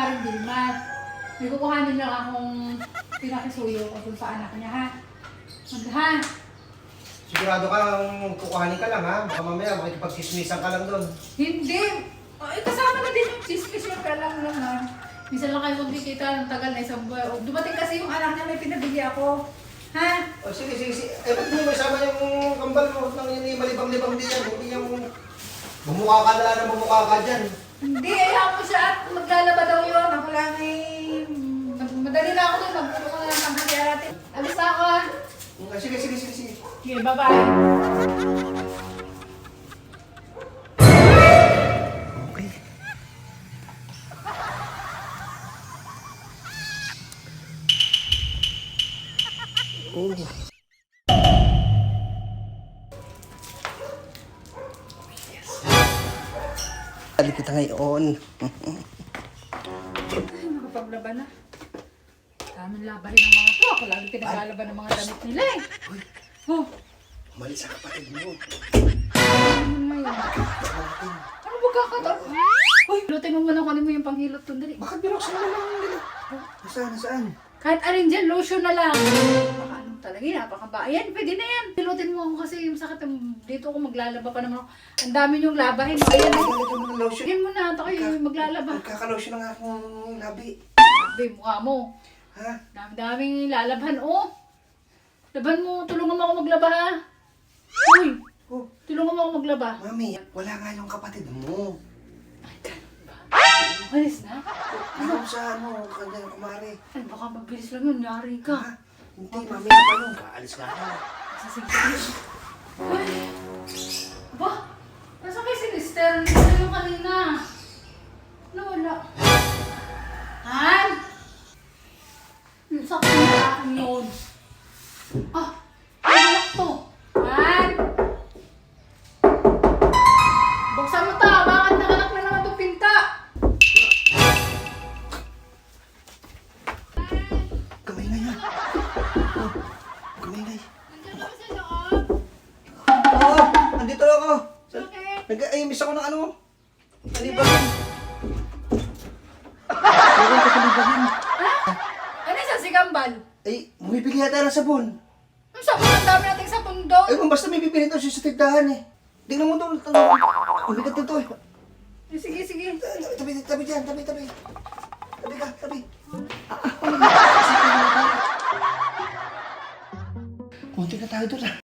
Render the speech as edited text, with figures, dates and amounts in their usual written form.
Maring Dilma. May kukuhanin lang akong pinakisuyo o dun sa anak niya, ha? Ha? Sigurado ka lang kukuhanin ka lang ha? Baka mamaya makikipag-kismisan ka lang doon. Hindi. Kasama na din yung chismis yung lang ha. Minsan lang kayo magkikita ng tagal na isang buwan. Dumating kasi yung anak niya, may pinabili ako. Ha? O sige. Eh ba't mo may sama yung kambal mo? Nang yun malibang-libang din yan. Hindi yung bumukha ka na lang na bumukha ka dyan. Hindi, ayaw mo siya at maglalaba daw yun. Ako lang eh. Madali na ako doon. Magpulo ko na lang ang hati natin. Alis na ako ha. Sige. Okay, bye-bye. Okay. Oh. Balik kita ngayon. Ay, nakapaglaban na. Daming labahin ng mga to. Ako lagi pinaglalaban ng mga damit nila eh. Oh, Umalis sa kapatid mo. ano ngayon? Ano ba kakataon? Uy, lutin mo muna kung ano mo yung panghilot doon. Dali. Bakit binuksan mo lang? Nasaan? Kahit alin dyan, lotion na lang. Baka ano talaga yun, napakaba. Ayan, pwede na yan. Pilutin mo ako kasi yung sakit. Dito ako maglalaba pa naman ako. Ang dami niyong labahin. Ayan, Ito mo ng lotion. Tignan mo na. Ito kayo maglalaba. Magkakalotion na nga akong labi. Sabi, mukha mo. Ha? Dami-daming lalabhan. Oh, laban mo. Tulungan mo ako maglaba ha. Uy, Oh, tulungan mo ako maglaba. mami, wala nga yung kapatid mo. Ay, ganun ba? Malis na? Ano sa kanyang kumari? Ay, baka mabilis lang yun. Yari ka. Ha? Hindi, mami, pa nung kaalis ka na. Sasagsig. Ay! Ba? Nasaan kayo si Lister? Lister yung kanina. Nawala. Han? Yung sakit na akin yun. Ah! Ang anak to. Han? Buksan mo ta. Bakit nakanak na naman itong pinta? Kamay na yan. Oh, kamay na yan. Nandiyan ako sa loob. Oo, andito ako. Bakit? Nag-aimis ako ng ano. Kalibagin. Meron ka kalibagin. Ano yung si Gambal? Ay, bumibili yata ng sabon. Ang sabon, ang dami nating sabon doon. Ay, kung basta may bibili ito siya sa tindahan eh. Tingnan mo doon. Ang bigat nito eh. Sige. Tabi dyan. Tabi ka. Konti na tayo doon ah.